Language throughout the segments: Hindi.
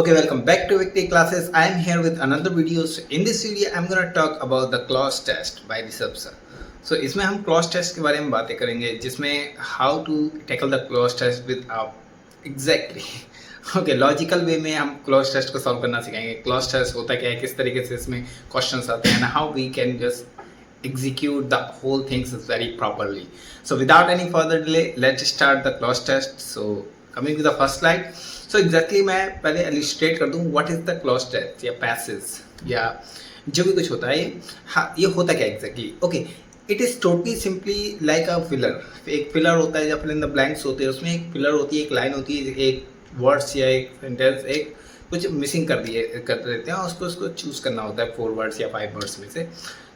Okay, welcome back to Victory Classes. I am here with another video. So in this video, I'm gonna talk about the clause test by Rishabh sir. So इसमें हम clause test के बारे में बातें करेंगे, जिसमें how to tackle the clause test with exactly okay logical way में हम clause test को solve करना सिखाएंगे. Clause test होता क्या है, किस तरीके से इसमें questions आते हैं, and how we can just execute the whole things very properly. So without any further delay, let's start the clause test. So coming to the first slide. So exactly मैं पहले इलिस्ट्रेट कर दूँ what is the clause test या पैसेज या जो भी कुछ होता है. हाँ, ये होता क्या exactly. Okay, it is totally simply like a filler. एक फिलर होता है या फिल इन द ब्लैंक्स होते हैं, उसमें एक फिलर होती है, एक लाइन होती है, एक वर्ड्स या एक सेंटेंस एक कुछ मिसिंग कर देते हैं और उसको चूज़ करना होता है 4 वर्ड्स या 5 वर्ड्स में से.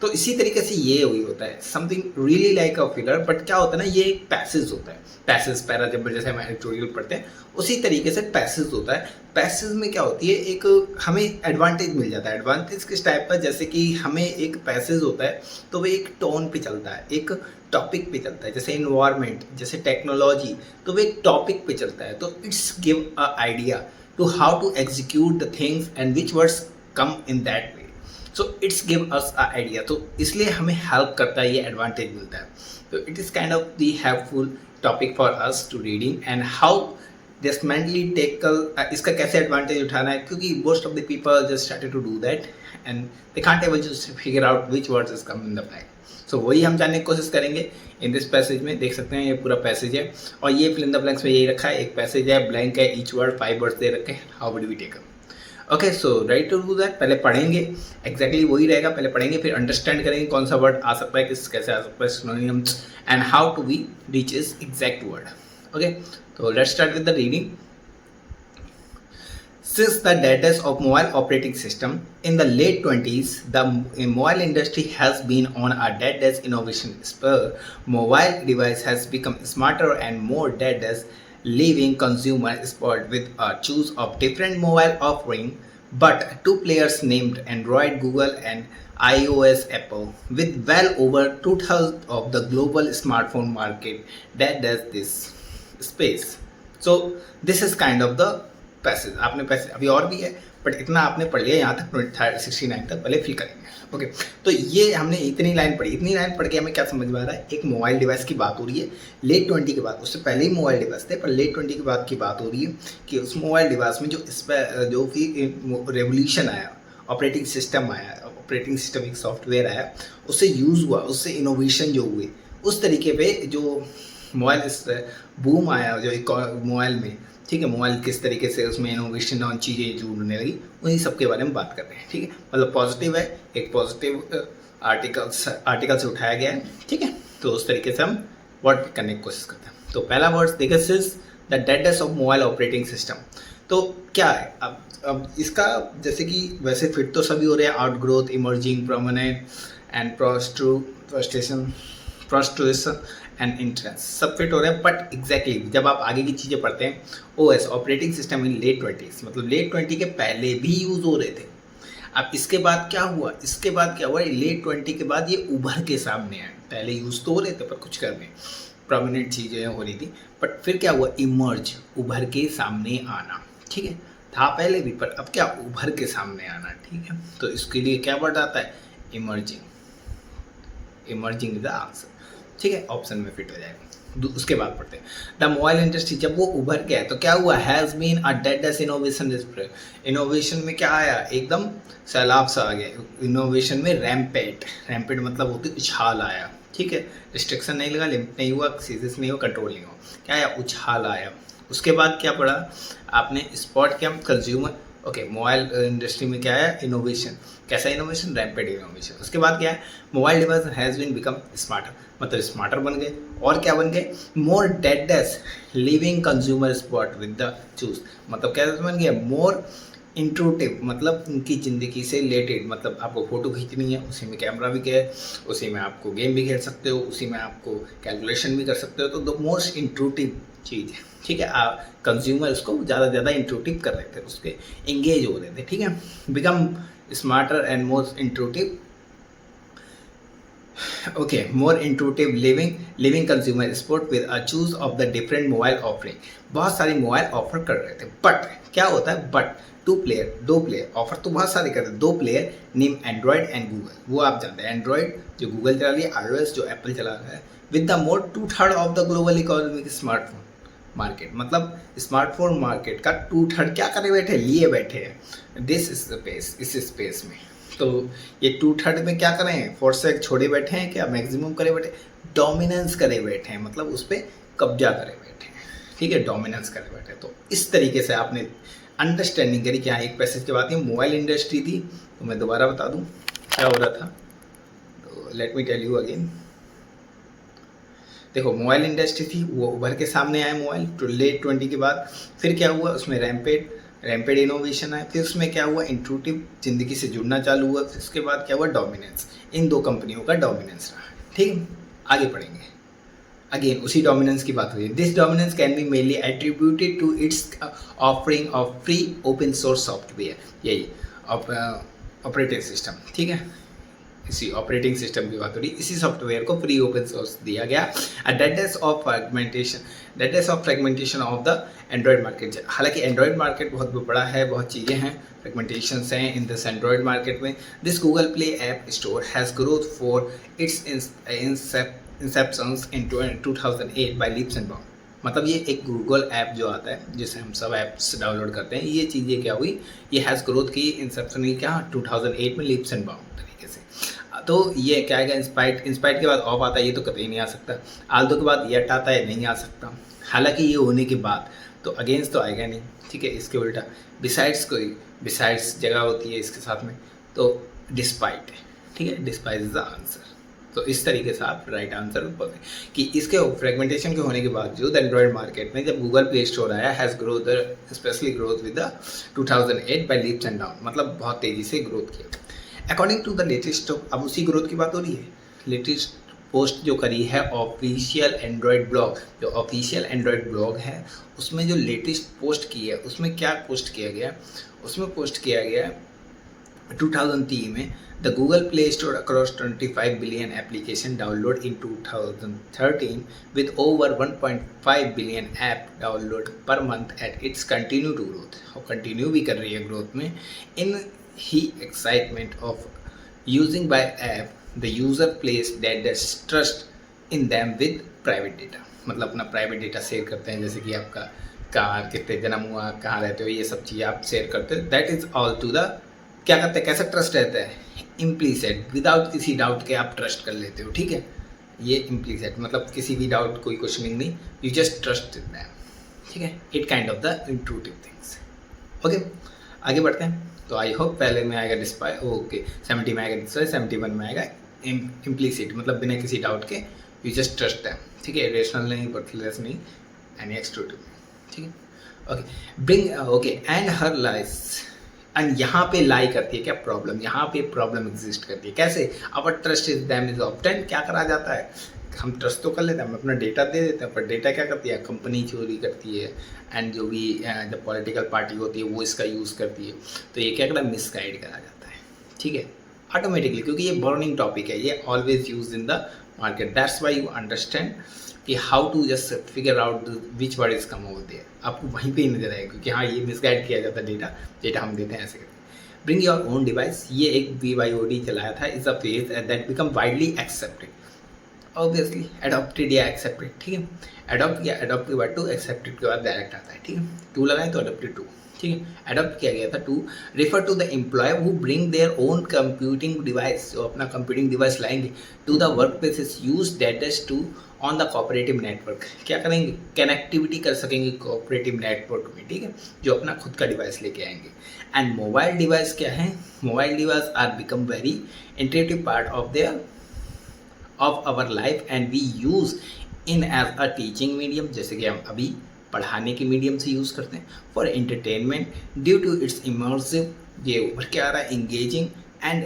तो इसी तरीके से ये हुई होता है something really like a filler. But क्या होता है ना, ये एक पैसेज होता है. पैसेज पैरा जब जैसे हम एडिटोरियल पढ़ते हैं उसी तरीके से पैसेज होता है. पैसेज में क्या होती है, एक हमें एडवांटेज मिल जाता है. एडवांटेज किस टाइप का, जैसे कि हमें एक पैसेज होता है तो वो एक टोन पे चलता है, एक टॉपिक पे चलता है. जैसे इन्वायरमेंट, जैसे टेक्नोलॉजी, तो वो एक टॉपिक पे चलता है. तो it's give a idea to how to execute the things and which words come in that way. So it's give us a idea. तो इसलिए हमें help करता है, ये advantage मिलता है. So it is kind of the helpful topic for us to reading and how just mentally tackle इसका कैसे advantage उठाना है, क्योंकि most of the people just started to do that and they can't able to figure out which words is come in the blank. तो वही हम जानने की कोशिश करेंगे इन दिस पैसेज में. देख सकते हैं ये पूरा पैसेज है और ये फिल इन द ब्लैंक्स में यही रखा है. एक पैसेज है, ब्लैंक है, ईच वर्ड 5 वर्ड्स दे रखे हैं. How would we take. Okay, so right to do that. पहले पढ़ेंगे, एग्जैक्टली वही रहेगा. पहले पढ़ेंगे, फिर अंडरस्टैंड करेंगे कौन सा वर्ड आ सकता है, कैसे आ सकता है, synonyms and how to we reach is exact word. Okay, तो let's start with the reading. Since the death of mobile operating system in the late 20s, the mobile industry has been on a dead innovation spur. Mobile device has become smarter and more dead, leaving consumer spot with a choice of different mobile offering. But two players named Android, Google, and iOS, Apple, with well over 2/3 of the global smartphone market, that does this space. So this is kind of the passage. आपने पैसेज अभी और भी है बट इतना आपने पढ़ लिया यहाँ तक 69 तक. पहले फिल करेंगे. ओके, तो ये हमने इतनी लाइन पढ़ी. इतनी लाइन पढ़ के हमें क्या समझ में आ रहा है, एक मोबाइल डिवाइस की बात हो रही है लेट 20 के बाद. उससे पहले ही मोबाइल डिवाइस थे पर लेट 20 के बाद की बात हो रही है कि उस मोबाइल डिवाइस में जो भी रेवोल्यूशन आया, ऑपरेटिंग सिस्टम आया, ऑपरेटिंग सिस्टम एक सॉफ्टवेयर आया, उससे यूज़ हुआ, उससे इनोवेशन जो हुए, उस तरीके पर जो मोबाइल बूम आया जो एक मोबाइल में. ठीक है, मोबाइल किस तरीके से उसमें इनोवेशन और चीज़ें जुड़ने लगी, उन्हीं सब के बारे में बात कर रहे हैं. ठीक है, मतलब पॉजिटिव है, एक पॉजिटिव आर्टिकल से उठाया गया है. ठीक है, तो उस तरीके से हम वर्ड करने की कोशिश करते हैं. तो पहला वर्ड देखिए, since the death of mobile operating system. तो क्या है अब इसका, जैसे कि वैसे फिट तो सभी हो रहे हैं, out growth, emerging, permanent and protrusion and entrance, सब फिट हो रहे हैं. बट एग्जैक्टली जब आप आगे की चीज़ें पढ़ते हैं, OS operating system in late 20s, मतलब लेट 20 के पहले भी यूज़ हो रहे थे. अब इसके बाद क्या हुआ, लेट 20 के बाद ये उभर के सामने आए. पहले यूज़ तो हो रहे थे पर कुछ कर में प्रोमिनेंट चीज़ें हो रही थी. बट फिर क्या हुआ, इमर्ज, उभर के सामने आना. ठीक है, था पहले भी पर अब क्या, उभर के सामने आना. ठीक है, तो इसके लिए क्या वर्ड आता है, emerging. Emerging is the answer. ठीक है, ऑप्शन में फिट हो जाएगा. उसके बाद पढ़ते हैं, द मोबाइल इंडस्ट्री जब वो उभर के आया तो क्या हुआ, has been a dead innovation. Innovation में क्या आया, एकदम सैलाब सा आ गया. इनोवेशन में रैम्पेट मतलब होती उछाल आया. ठीक है, रिस्ट्रिक्शन नहीं लगा, लिमिट नहीं हुआ, सीजेस नहीं हुआ, कंट्रोल नहीं हुआ, क्या आया, उछाल आया. उसके बाद क्या पढ़ा आपने, स्पॉट क्या, कंज्यूमर. ओके, मोबाइल इंडस्ट्री में क्या है, इनोवेशन. कैसा इनोवेशन, रैम्पेड इनोवेशन. उसके बाद क्या है, mobile device has been become smarter, मतलब स्मार्टर बन गए. और क्या बन गए, more deadness, living consumer spot with the choose, मतलब क्या बन गया, मोर इंट्रूटिव, मतलब उनकी ज़िंदगी से रिलेटेड. मतलब आपको फ़ोटो खींचनी है, उसी में कैमरा भी है, उसी में आपको गेम भी खेल सकते हो, उसी में आपको कैलकुलेशन भी कर सकते हो. तो द मोस्ट इंट्रूटिव चीज़ है. ठीक है, कंज्यूमर उसको ज़्यादा इंट्रूटिव कर रहे थे, उसके इंगेज हो रहे थे. ठीक है, become smarter and most intuitive Okay, more intuitive living consumer sport with a choose of the different mobile offering. बहुत सारे मोबाइल ऑफर कर रहे थे, बट क्या होता है, बट दो प्लेयर ऑफर तो बहुत सारे कर रहे हैं, दो player name Android and Google. वो आप जानते हैं, एंड्रॉयड जो गूगल चला रही है, iOS जो एप्पल चला रहा है, with the more 2/3 of the global economic smartphone market. मतलब स्मार्टफोन मार्केट का 2/3 क्या करे बैठे, लिए बैठे हैं दिस स्पेस, इस स्पेस में। तो ये 2/3 में क्या करें, फोर्सेक छोड़े बैठे हैं, क्या मैक्सिमम करे बैठे, डोमिनेंस करे बैठे हैं, मतलब उस पर कब्जा करे बैठे हैं, ठीक है, डोमिनेंस करे बैठे हैं। तो इस तरीके से आपने अंडरस्टैंडिंग करी कि हाँ, एक पैसेज की बात है, मोबाइल इंडस्ट्री थी। तो मैं दोबारा बता दूँ क्या हो रहा था, तो let me tell you again. देखो, मोबाइल इंडस्ट्री थी, वो उभर के सामने आया मोबाइल तो लेट 20 के बाद। फिर क्या हुआ, उसमें रैम्पेड इनोवेशन आया। फिर उसमें क्या हुआ, इंट्रूटिव ज़िंदगी से जुड़ना चालू हुआ। फिर उसके बाद क्या हुआ, डोमिनेंस। इन दो कंपनियों का डोमिनेंस रहा, ठीक है। आगे पढ़ेंगे, अगेन उसी डोमिनेंस की बात हुई। This dominance can be mainly attributed to its offering of free open source software, यही ऑपरेटिंग सिस्टम, ठीक है। इसी ऑपरेटिंग सिस्टम की बात हो रही, इसी सॉफ्टवेयर को फ्री ओपन सोर्स दिया गया। Dates of fragmentation of the Android market. हालांकि एंड्रॉयड मार्केट बहुत बड़ा है, बहुत चीज़ें हैं, फ्रेगमेंटेशंस हैं इन दिस एंड्रॉयड मार्केट में। This Google play app store has growth for its inceptions in 2008 by leaps and bound. मतलब ये एक गूगल ऐप जो आता है, जिसे हम सब ऐप्स डाउनलोड करते हैं, ये चीज़ें क्या हुई, ये हैज़ ग्रोथ की, इंसेप्शन की क्या 2008 में लीप्स एंड बाउंड तरीके से। तो ये क्या आएगा, इंस्पाइट के बाद ऑफ आता है, ये तो कतई नहीं आ सकता। आल्दो के बाद येट आता है, नहीं आ सकता। हालांकि ये होने के बाद तो अगेंस्ट तो आएगा नहीं, ठीक है। इसके उल्टा बिसाइड्स जगह होती है इसके साथ में, तो डिस्पाइट, ठीक है, डिस्पाइट इज द आंसर। तो इस तरीके से आप राइट आंसर बोलें कि इसके फ्रेगमेंटेशन के होने के बावजूद एंड्रॉयड मार्केट में जब गूगल प्ले स्टोर आया, has growth specially growth with the 2008 by leaps and down, मतलब बहुत तेज़ी से ग्रोथ किया। अकॉर्डिंग टू द लेटेस्ट, अब उसी ग्रोथ की बात हो रही है, लेटेस्ट पोस्ट जो करी है ऑफिशियल एंड्रॉयड ब्लॉग, जो ऑफिशियल एंड्रॉयड ब्लॉग है, उसमें जो लेटेस्ट पोस्ट की है, उसमें क्या पोस्ट किया गया, उसमें पोस्ट किया गया 2003 में the Google play store across 25 billion application download in 2013 with over 1.5 billion app download per month at its continue to growth, और कंटिन्यू भी कर रही है ग्रोथ में। In he excitement of using by app the user place that the trust in them with private data. मतलब अपना प्राइवेट डेटा शेयर करते हैं, जैसे कि आपका कहाँ कितने जन्म हुआ, कहाँ रहते हो, ये सब चीज़ें आप शेयर करते हो। That is all to the, क्या करते हैं, कैसा ट्रस्ट रहता है, इम्प्लीसेट, विदाउट किसी डाउट के आप ट्रस्ट कर लेते हो, ठीक है। ये इम्प्लीसेट मतलब किसी भी डाउट, कोई क्वेश्चनिंग नहीं, you just trust in them, ठीक है। It kind of the intuitive things. Okay, आगे बढ़ते हैं। तो आई होप पहले में आएगा डिस्पाइट, ओके 70 में आएगा डिस्पाइट, 71 में आएगा इम्प्लीसिट, मतलब बिना किसी डाउट के यू जस्ट ट्रस्ट दैम, ठीक है। रेशनल नहीं, बर्थलेस नहीं, एनी एक्सट्रूटिव, ठीक है। ओके, ब्रिंग, ओके, एंड हर लाइस, एंड यहाँ पे लाई करती है क्या प्रॉब्लम, यहाँ पे प्रॉब्लम एग्जिस्ट करती है। कैसे, our trust is them is obtain, क्या करा जाता है, हम ट्रस्ट तो कर लेते हैं, हम अपना डेटा दे देते हैं, पर डेटा क्या करती है, कंपनी चोरी करती है, एंड जो भी जब पॉलिटिकल पार्टी होती है वो इसका यूज़ करती है। तो ये क्या करा, मिसगाइड करा जाता है, ठीक है, ऑटोमेटिकली, क्योंकि ये बर्निंग टॉपिक है, ये always use in the market. That's why you understand कि how to just figure out which word is come over there, आपको वहीं पे ही नजर आएगा, क्योंकि हाँ, ये मिसगाइड किया जाता है, डेटा हम देते हैं ऐसे करके। ब्रिंग योर ओन डिवाइस, ये एक BYOD चलाया था, is a phase that become widely accepted, obviously adopted या एक्सेप्टेड, ठीक है। एडॉप्ट के बाद टू, एक्सेप्टेड के बाद डायरेक्ट आता है, ठीक है। टू लगाए तो अडॉप्टेड टू, ठीक है। एडॉप्ट किया गया था to refer to the employ who bring their own computing device, जो अपना कंप्यूटिंग डिवाइस लाएंगे to the work places use that is to on the cooperative network, क्या करेंगे, कनेक्टिविटी कर सकेंगे कोऑपरेटिव नेटवर्क में, ठीक है, जो अपना खुद का डिवाइस लेके आएंगे। एंड मोबाइल डिवाइस क्या है, mobile device are become very integrative part of our life and we use in as a teaching medium, जैसे कि हम अभी पढ़ाने के मीडियम से यूज़ करते हैं, for entertainment due to its immersive, ये उभर के आ रहा है, इंगेजिंग एंड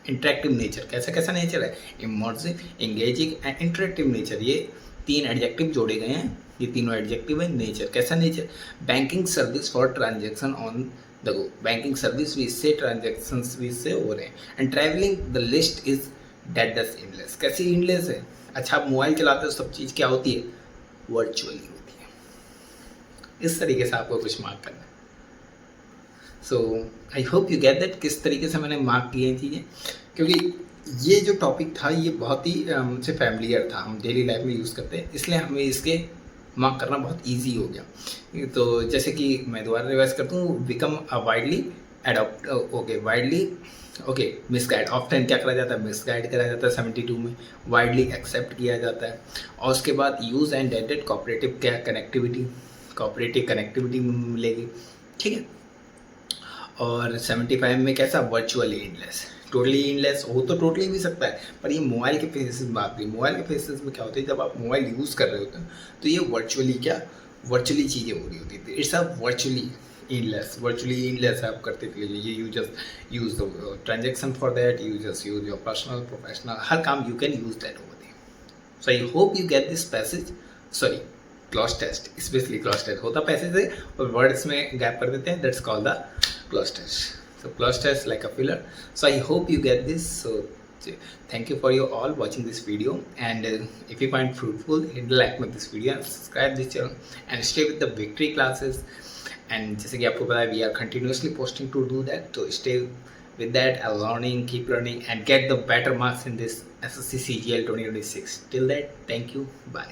इंटरेक्टिव नेचर। कैसा नेचर है, immersive, engaging and interactive nature, ये 3 एडजेक्टिव जोड़े गए हैं, ये तीनों एडजेक्टिव है। नेचर, कैसा nature, banking service for transaction on the देखो बैंकिंग सर्विस भी इससे, ट्रांजेक्शन्स भी इससे हो रहे हैं, and travelling the list is डेट दस इनलेस। कैसी इनलेस है? अच्छा आप मोबाइल चलाते हो, सब चीज़ क्या होती है? वर्चुअली होती है। इस तरीके से आपको कुछ मार्क करना है। So I hope you get that किस तरीके से मैंने मार्क किए हैं चीज़ें, क्योंकि ये जो टॉपिक था ये बहुत ही मुझसे फैमिलियर था, हम डेली लाइफ में यूज़ करते हैं, इसलिए हमें इसके मार्क करना बहुत ईजी हो गया। तो जैसे कि मैं दोबारा रिवाइज करता हूँ, become a widely adopt, okay widely, okay misguide, often क्या करा जाता है? मिसगाइड करा जाता है 72 में, वाइडली एक्सेप्ट किया जाता है। और उसके बाद यूज़ एंड डेटेड कोऑपरेटिव क्या कनेक्टिविटी, कोऑपरेटिव कनेक्टिविटी मिलेगी, ठीक है। और 75 में कैसा? वर्चुअली इनलेस। टोटली इनलेस हो तो टोटली भी सकता है, पर ये मोबाइल के फेसेस में बात करी। मोबाइल के फेसेस में क्या होता है, जब आप मोबाइल यूज़ कर रहे होते हैं तो ये वर्चुअली क्या, वर्चुअली चीज़ें हो रही होती थी। It's a virtually endless, virtually endless आप करते थे ये, you just use the transaction for that, you just use your personal professional, हर काम you can use that over there. So I hope you get this passage, sorry clause test, especially clause test होता पैसेज है और वर्ड्स में गैप कर देते हैं, that's called the clause test. So clause test like a filler. So I hope you get this. So thank you for you all watching this video, and if you find fruitful, hit the like में this video and subscribe this channel and stay with the victory classes. And जैसे कि आपको पता है we are continuously posting to do that, so stay with that and learning, keep learning and get the better marks in this SSC CGL 2026. Till that, thank you, bye.